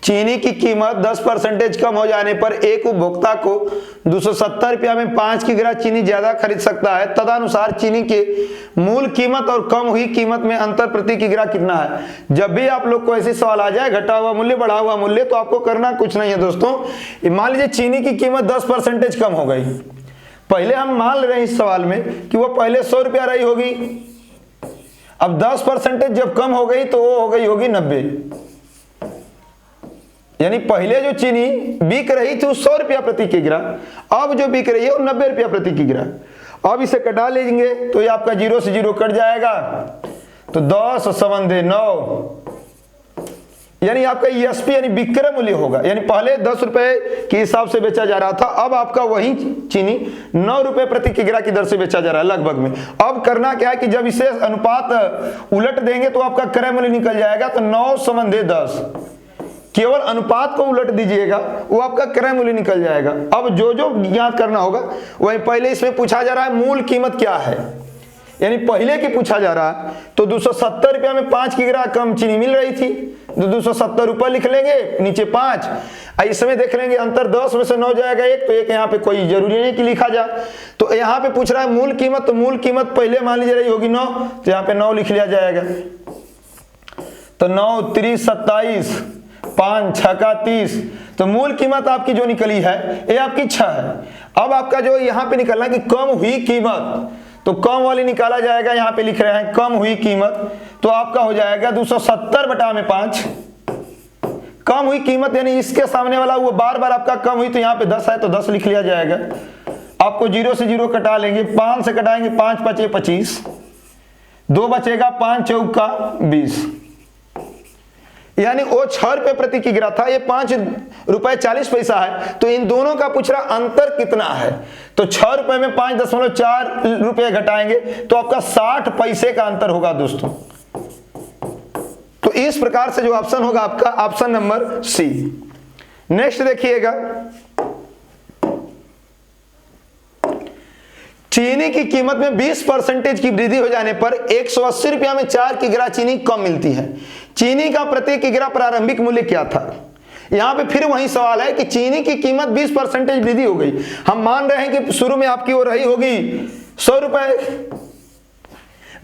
चीनी की कीमत 10% कम हो जाने पर एक उपभोक्ता को 270 रुपया में 5 किग्रा चीनी ज्यादा खरीद सकता है। तदनुसार चीनी के मूल कीमत और कम हुई कीमत में अंतर प्रति किग्रा कितना है। जब भी आप लोग को ऐसे सवाल आ जाए घटा हुआ मूल्य बढ़ा हुआ मूल्य, तो आपको करना कुछ नहीं है दोस्तों। मान लीजिए चीनी की कीमत 10% कम हो गई। पहले हम मान ले रहे हैं इस सवाल में कि वो पहले 100 रुपया रही होगी, अब 10% जब कम हो गई तो वो हो गई होगी 90। यानी पहले जो चीनी बिक रही थी 100 रुपया प्रति किग्रा, अब जो बिक रही है वो 90 रुपया प्रति किग्रा। अब इसे कटा लेंगे तो ये आपका 0 से 0 कट जाएगा, तो 10 समंदे 9, यानी आपका ESP यानी विक्रय मूल्य होगा। यानी पहले 10 रुपए के हिसाब से बेचा जा रहा था, अब आपका वही चीनी 9 रुपए प्रति किग्रा की दर से बेचा जा रहा है लगभग में। अब करना क्या है कि जब इसे अनुपात उलट देंगे तो आपका क्रय मूल्य निकल जाएगा, तो 9 समंदे 10, केवल अनुपात को उलट दीजिएगा वो आपका क्रय मूल्य निकल जाएगा। अब जो जो ज्ञात करना होगा वही पहले इसमें पूछा जा रहा है मूल कीमत क्या है, यानी पहले की पूछा जा रहा है। तो 270 रुपया में 5 किग्रा कम चीनी मिल रही थी, तो 270 रुपये लिख लेंगे, नीचे 5। इसमें देख लेंगे अंतर 10 में से 9 जाएगा 1, तो एक यहाँ पे कोई जरूरी नहीं कि लिखा जा। तो यहाँ पे पूछ रहा है मूल कीमत, तो मूल कीमत पहले मान लीजिए रही होगी 9, तो यहाँ पे 9 लिख लिया जाएगा। तो 9 3 27, 5 6 30, तो मूल कीमत आपकी जो निकली है ये आपकी 6 है। अब आपका जो यहाँ पे निकलना है कि कम हुई कीमत, तो कम वाली निकाला जाएगा। यहाँ पे लिख रहे हैं कम हुई कीमत, तो आपका हो जाएगा 270 बटा में 5। कम हुई कीमत यानी इसके सामने वाला वो बार बार आपका कम हुई, तो यहाँ पे 10 है तो 10 लिख लिया जाएगा। आपको 0 से 0 कटा लेंगे, 5 से कटाएंगे 5 5 25, 2 बचेगा 5 चौका 20, यानी वो 6 रुपए प्रति किग्रा था, ये 5 रुपए 40 पैसा है। तो इन दोनों का पूछ रहा अंतर कितना है, तो 6 रुपए में 5.4 रुपए घटाएंगे तो आपका 60 पैसे का अंतर होगा दोस्तों। तो इस प्रकार से जो ऑप्शन होगा आपका ऑप्शन नंबर सी। नेक्स्ट देखिएगा, चीनी की कीमत में 20% की वृद्धि हो जाने पर 180 रुपया में 4 किग्रा चीनी कम मिलती है। चीनी का प्रति किग्रा प्रारंभिक मूल्य क्या था। यहां पे फिर वही सवाल है कि चीनी की कीमत 20% वृद्धि हो गई। हम मान रहे हैं कि शुरू में आपकी हो रही होगी 100 रुपए,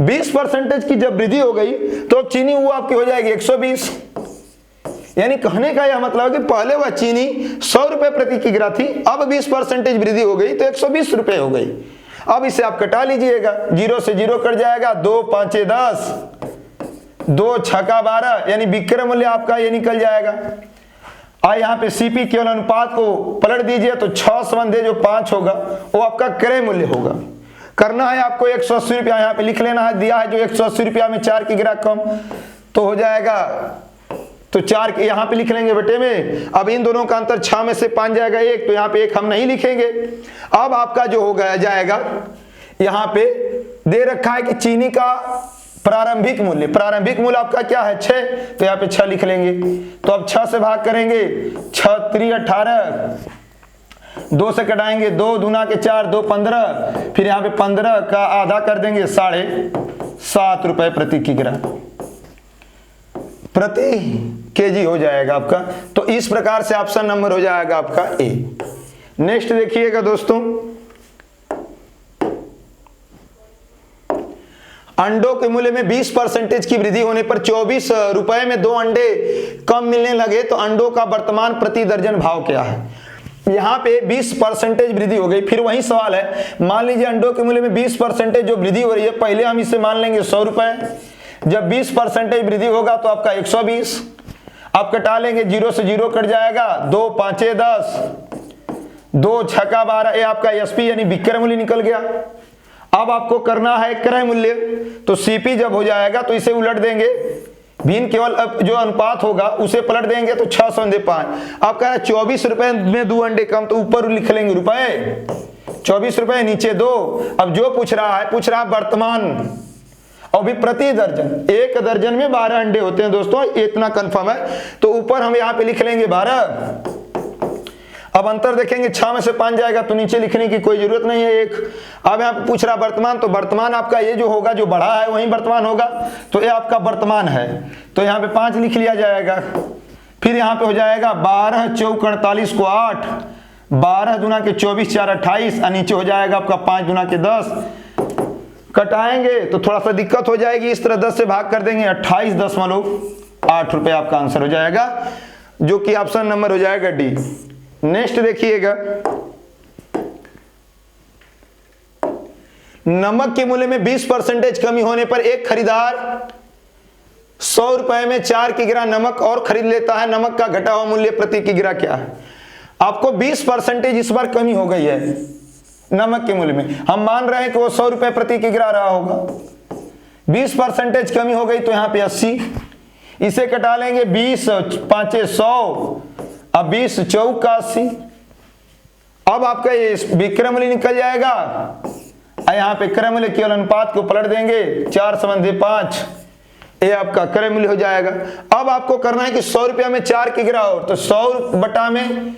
20% की जब वृद्धि हो गई तो अब चीनी वो आपकी हो जाएगी 120। यानी कहने का यह मतलब है कि पहले वह चीनी 100 रुपए प्रति किग्रा थी, अब 20% वृद्धि हो गई तो 120 रुपए हो गई। अब इसे आप कटा लीजिएगा, 0 से 0 कट जाएगा, 2 5 10, 2 6 12, यानी विक्रय मूल्य आपका ये निकल जाएगा। यहाँ पे CP केवल अनुपात को पलट दीजिए, तो 6 समंदे जो 5 होगा वो आपका क्रय मूल्य होगा। करना है आपको 180 रुपया यहाँ पे लिख लेना है, दिया है जो 180 रुपया में 4 किग्रा कम, तो हो जाएगा, तो 4 यहाँ पे लिख लेंगे बटे में। अब इन दोनों का अंतर 6 में से 5 जाएगा 1, तो यहाँ पे 1 हम नहीं लिखेंगे। अब आपका जो हो गया जाएगा, यहाँ पे दे रखा है कि चीनी का प्रारंभिक मूल्य आपका क्या है 6, तो यहाँ पे 6 लिख लेंगे। तो अब 6 से भाग करेंगे, 6 3 18, 2 से कटाएंगे 2 दूना के 4, 2 15, फिर यहाँ पे 15 का आधा कर देंगे 7.5 रुपए प्रति किग्रा प्रति केजी हो जाएगा आपका। तो इस प्रकार से ऑप्शन नंबर हो जाएगा आपका ए। नेक्स्ट देखिएगा दोस्तों, अंडों के मूल्य में 20% की वृद्धि होने पर 24 रुपए में 2 अंडे कम मिलने लगे, तो अंडों का वर्तमान प्रति दर्जन भाव क्या है। यहाँ पे 20% वृद्धि हो गई। फिर वही सवाल है, मान लीजिए अंडों के मूल्य में 20% जो वृद्धि हो रही है, पहले हम इसे मान लेंगे 100 रुपए, जब 20% वृद्धि होगा तो आपका 120। आप कटा लेंगे, 0 से 0 कट जाएगा, 2 5 10, 2 6 12, ये आपका SP यानी विक्रय मूल्य निकल गया। अब आपको करना है क्रय मूल्य, तो CP जब हो जाएगा तो इसे उलट देंगे, भिन्न केवल जो अनुपात होगा उसे पलट देंगे, तो 6 समझे 5। आप कह रहे 24 रुपए में 2 अंडे कम, तो ऊपर लिख लेंगे रुपए, 24 रुपए नीचे 2। अब जो पूछ रहा है वर्तमान, और भी प्रति दर्जन, 1 दर्जन में 12 अंडे होते हैं दोस्तों, इतना कंफर्म है। तो ऊपर हम यहाँ पे लिख लेंगे 12। अब अंतर देखेंगे, 6 में से 5 जाएगा तो नीचे लिखने की कोई जरूरत नहीं है 1। अब यहाँ पे पूछ रहा वर्तमान, तो वर्तमान आपका ये जो होगा, जो बढ़ा है वही वर्तमान होगा, तो ये आपका वर्तमान है, तो यहाँ पे 5 लिख लिया जाएगा। फिर यहाँ पे हो जाएगा 12 चौक 48 को 8, 12 दूना के 24 4 28, और नीचे हो जाएगा आपका 5 दूना के 10। कटाएंगे तो थोड़ा सा दिक्कत हो जाएगी, इस तरह 10 से भाग कर देंगे, 28.8 रुपये आपका आंसर हो जाएगा, जो कि ऑप्शन नंबर हो जाएगा डी। नेक्स्ट देखिएगा, नमक के मूल्य में 20% कमी होने पर एक खरीदार 100 रुपए में 4 किग्रा नमक और खरीद लेता है। नमक का घटा हुआ मूल्य प्रति किग्रा क्या है? आपको 20% इस बार कमी हो गई है नमक के मूल्य में। हम मान रहे हैं कि वो 100 रुपए प्रति किग्रा रहा होगा, 20% कमी हो गई तो यहाँ पे 80, इसे कटा लेंगे 20 5 100, अब 20 चौक का 80। अब आपका ये विक्रय मूल्य निकल जाएगा, यहाँ पे क्रय मूल्य केवल अनुपात को पलट देंगे, 4/5, ये आपका क्रय मूल्य हो जाएगा। अब आपको करना है कि 100 रुपया में 4 किग्रा और, तो 100 बटा में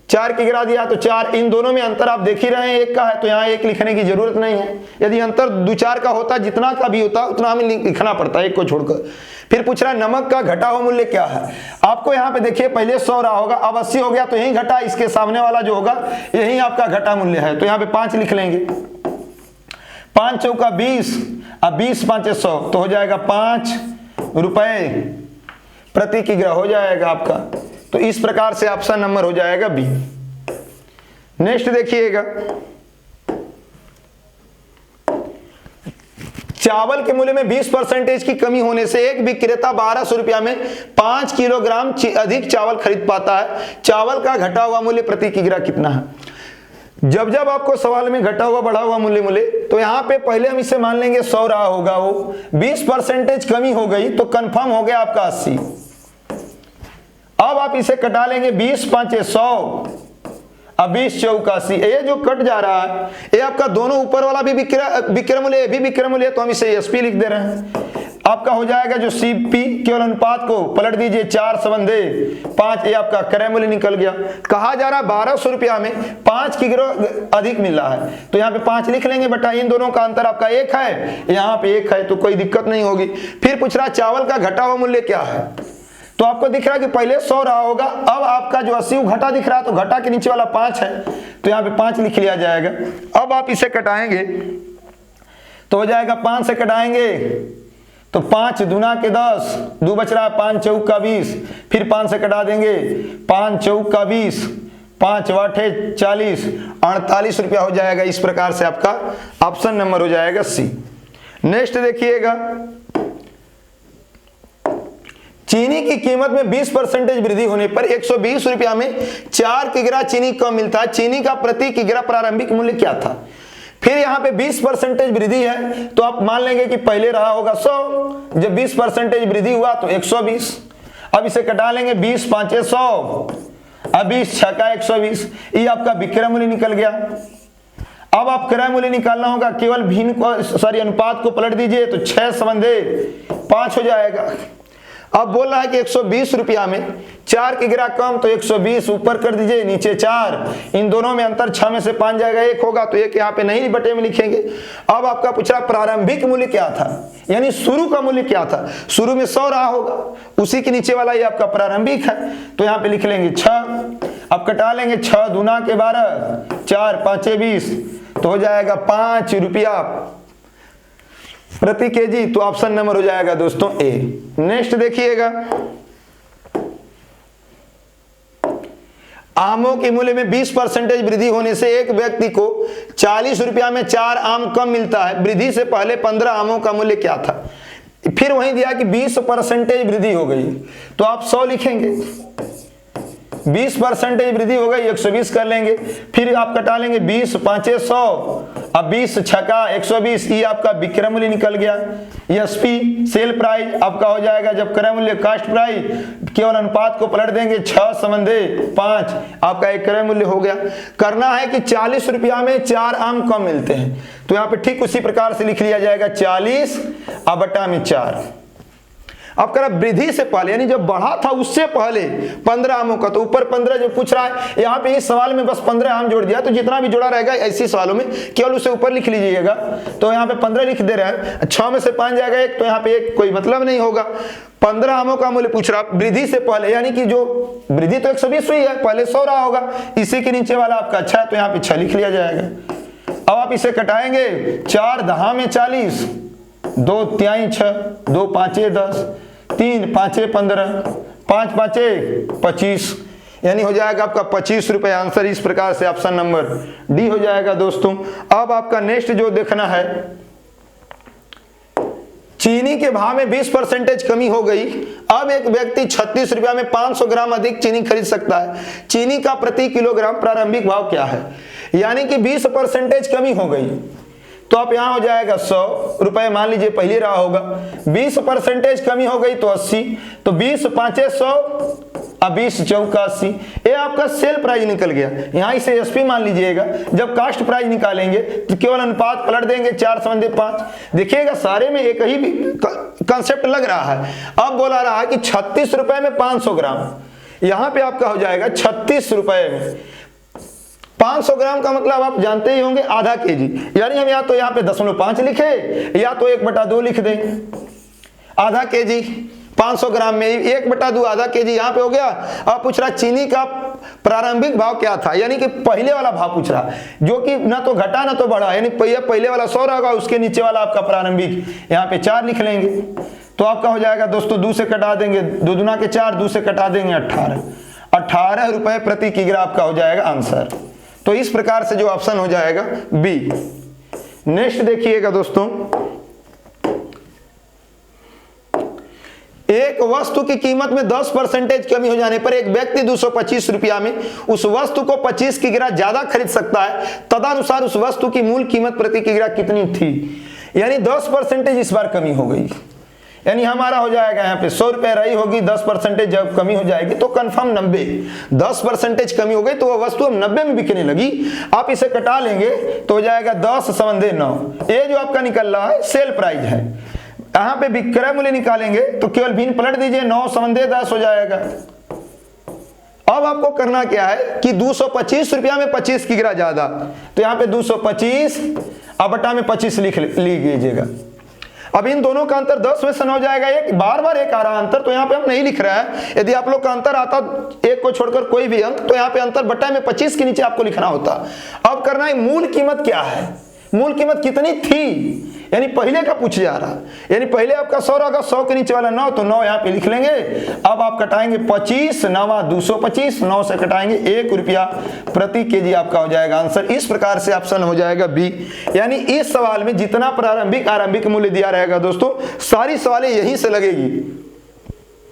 4 किग्रा दिया तो 4, इन दोनों में अंतर आप देख ही रहे हैं, एक का है तो यहाँ 1 लिखने की जरूरत नहीं है। यदि अंतर 2-4 का होता, जितना का भी होता उतना हमें लिखना पड़ता है, एक को छोड़कर। फिर पूछ रहा है नमक का घटा हुआ मूल्य क्या है। आपको यहाँ पे देखिए पहले 100 रहा होगा, अब 80 हो गया तो यही घटा, इसके सामने वाला जो होगा यही आपका घटा मूल्य है, तो यहाँ पे 5 लिख लेंगे, 5 चौका 20, अब 20 5 100, तो हो जाएगा 5 रुपए प्रति किग्रा हो जाएगा आपका। तो इस प्रकार से ऑप्शन नंबर हो जाएगा बी। नेक्स्ट देखिएगा, चावल के मूल्य में 20% की कमी होने से एक विक्रेता 1200 रुपया में 5 किलोग्राम अधिक चावल खरीद पाता है। चावल का घटा हुआ मूल्य प्रति किग्रा कितना है? जब जब आपको सवाल में घटा हुआ बढ़ा हुआ मूल्य तो यहाँ पे पहले हम इसे मान लेंगे 100 रहा होगा, वो 20% कमी हो गई तो कंफर्म हो गया आपका 80। अब आप इसे कटा लेंगे 20 5 100, अब 20 चौक 80, ये जो कट जा रहा है ये आपका दोनों ऊपर वाला भी विक्रय मूल्य, ये भी विक्रय मूल्य, तो हम इसे एसपी लिख दे रहे हैं। आपका हो जाएगा जो सीपी, केवल अनुपात को पलट दीजिए, 4/5, ये आपका क्रय मूल्य निकल गया। कहा जा रहा है 1200 रुपया में 5 किग्रा अधिक मिल रहा है, तो यहाँ पे 5 लिख लेंगे, बटा इन दोनों का अंतर आपका 1 है, यहाँ पे 1 है, तो कोई दिक्कत नहीं होगी। फिर पूछ रहा चावल का घटा हुआ मूल्य क्या है, तो आपको दिख रहा है कि पहले 100 रहा होगा, अब आपका जो 80 घटा दिख रहा है, तो घटा के नीचे वाला 5 है, तो यहाँ पे 5 लिख लिया जाएगा। अब आप इसे कटाएंगे तो हो जाएगा 5 से कटाएंगे तो 5 दूना के 10, 2 बच रहा है, 5 चौक का 20, फिर 5 से कटा देंगे, 5 चौक का 20, 5 वाठे 40, 48 रुपया हो जाएगा। इस प्रकार से आपका ऑप्शन नंबर हो जाएगा सी। नेक्स्ट देखिएगा, चीनी की कीमत में 20% वृद्धि होने पर 120 रुपया में 4 किग्रा चीनी कम मिलता है। चीनी का प्रति किग्रा प्रारंभिक मूल्य क्या था? फिर यहाँ पे 20% वृद्धि है, तो आप मान लेंगे कि पहले रहा होगा 100, जब 20% वृद्धि हुआ तो 120। अब इसे कटा लेंगे, 20 5 100, अब 20 6 का 120, ये आपका विक्रय मूल्य निकल गया। अब आप क्रय मूल्य निकालना होगा, केवल भिन्न को अनुपात को पलट दीजिए, तो 6/5 हो जाएगा। अब बोल रहा है कि 120 रुपया में 4 किग्रा कम, तो 120 ऊपर कर दीजिए, नीचे 4, इन दोनों में अंतर 6 में से 5 जाएगा, 1 होगा, तो 1 यहाँ पे नहीं बटे में लिखेंगे। अब आपका पूछ रहा प्रारंभिक मूल्य क्या था, यानी शुरू का मूल्य क्या था। शुरू में 100 रहा होगा, उसी के नीचे वाला ये आपका प्रारंभिक है, तो यहाँ पे लिख लेंगे 6। अब कटा लेंगे, 6 दूना के 12, 4 5 20, तो हो जाएगा 5 रुपया प्रति केजी, तो ऑप्शन नंबर हो जाएगा दोस्तों ए। नेक्स्ट देखिएगा, आमों के मूल्य में 20% वृद्धि होने से एक व्यक्ति को 40 रुपया में 4 आम कम मिलता है। वृद्धि से पहले 15 आमों का मूल्य क्या था? फिर वहीं दिया कि 20% वृद्धि हो गई, तो आप 100 लिखेंगे, 20% वृद्धि हो गई, 120 कर लेंगे, फिर आप कटा लेंगे 20 5 100, अब 20 6 का 120, ये आपका विक्रय मूल्य निकल गया। एसपी सेल प्राइस आपका हो जाएगा, जब क्रय मूल्य कास्ट प्राइस, केवल अनुपात को पलट देंगे, 6/5 आपका एक क्रय मूल्य हो गया। करना है कि 40 रुपया में 4 आम कम मिलते हैं, तो यहाँ पे ठीक उसी प्रकार से लिख लिया जाएगा, 40 बटा में 4। अब करा वृद्धि से पहले, यानी जब बढ़ा था उससे पहले 15 आमों का, तो ऊपर 15 जो पूछ रहा है, यहाँ पे इस सवाल में बस 15 आम जोड़ दिया, तो जितना भी जोड़ा रहेगा ऐसी सवालों में केवल उसे ऊपर लिख लीजिएगा। तो यहाँ पे 15 लिख दे रहे हैं, 6 में से 5 जाएगा 1, तो यहाँ पे 1 कोई मतलब नहीं होगा। 15 आमों का मूल्य पूछ रहा वृद्धि से पहले, यानी कि जो वृद्धि तो 120 हुई है, पहले 100 रहा होगा, इसी के नीचे वाला आपका अच्छा है तो यहाँ पे 6 लिख लिया जाएगा। अब आप इसे कटाएंगे, 4 दहा में 40, 2 तिहाई 6, 2 पाँचे 10, 3 पाँचे 15, 5 पाँचे 25, यानी हो जाएगा आपका 25 रुपए आंसर। इस प्रकार से ऑप्शन नंबर डी हो जाएगा दोस्तों। अब आपका नेक्स्ट जो देखना है, चीनी के भाव में 20% कमी हो गई। अब एक व्यक्ति 36 रुपया में 500 ग्राम अधिक चीनी खरीद सकता है। चीनी का प्रति किलोग्राम प्रारंभिक भाव क्या है? यानी कि 20% कमी हो गई, तो आप यहां हो जाएगा 100 रुपए, मान लीजिए पहले रहा होगा, 20% कमी हो गई तो 80, तो 20 पाँचे 100 और 20 चौका 80, ये आपका सेल प्राइस निकल गया। यहाँ इसे एसपी मान लीजिएगा। जब कास्ट प्राइस निकालेंगे तो केवल अनुपात पलट देंगे, 4/5। देखिएगा सारे में एक ही कंसेप्ट लग रहा है। अब बोला रहा है कि 36 रुपए में 500 ग्राम, यहाँ पे आपका हो जाएगा 36 रुपए में 500 ग्राम का मतलब आप जानते ही होंगे आधा केजी, यानी हम या तो यहाँ पे 0.5 लिखे या तो 1/2 लिख दें। आधा केजी 500 ग्राम में 1/2 आधा केजी यहाँ पे हो गया। अब पूछ रहा चीनी का प्रारंभिक भाव क्या था, यानी कि पहले वाला भाव पूछ रहा, जो कि ना तो घटा ना तो बढ़ा, यानी पहले वाला 100 रहेगा, उसके नीचे वाला आपका प्रारंभिक, यहाँ पे 4 लिख लेंगे तो आपका हो जाएगा दोस्तों, 2 से कटा देंगे, 2 दूना के 4, 2 से कटा देंगे 18 रुपए प्रति किग्रा आपका हो जाएगा आंसर। तो इस प्रकार से जो ऑप्शन हो जाएगा बी। नेक्स्ट देखिएगा दोस्तों, एक वस्तु की कीमत में 10% कमी हो जाने पर एक व्यक्ति 225 रुपया में उस वस्तु को 25 किग्रा ज्यादा खरीद सकता है। तदनुसार उस वस्तु की मूल कीमत प्रति किग्रा कितनी थी? यानी 10% इस बार कमी हो गई, यानी हमारा हो जाएगा यहाँ पे 100 रुपए रही होगी, 10% जब कमी हो जाएगी तो कंफर्म 90। 10% कमी हो गई तो वह वस्तु अब 90 में बिकने लगी। आप इसे कटा लेंगे तो हो जाएगा 10/9। ये जो आपका निकल रहा है सेल प्राइस है। यहाँ पे विक्रय मूल्य निकालेंगे तो केवल भिन्न पलट दीजिए, 9/10 हो जाएगा। अब आपको करना क्या है कि 225 रुपया में 25 किग्रा ज्यादा, तो यहाँ पे 225 और बटा में 25 लिख लीजिएगा। अब इन दोनों का अंतर 10 में से 9 हो जाएगा। एक बार एक आ रहा अंतर, तो यहाँ पे हम नहीं लिख रहे हैं। यदि आप लोग का अंतर आता एक को छोड़कर कोई भी अंक, तो यहाँ पे अंतर बटा में 25 के नीचे आपको लिखना होता। अब करना है मूल कीमत क्या है, मूल कीमत कितनी थी, यानी पहले का पूछ जा रहा, यानी पहले आपका 100 रहेगा, 100 के नीचे वाला 9, तो 9 यहाँ पे लिख लेंगे। अब आप कटाएंगे 25, 9 225, 9 से कटाएंगे 1 रुपया प्रति केजी आपका हो जाएगा आंसर। इस प्रकार से ऑप्शन हो जाएगा बी। यानी इस सवाल में जितना प्रारंभिक आरंभिक मूल्य दिया रहेगा दोस्तों, सारी सवालें यहीं से लगेगी।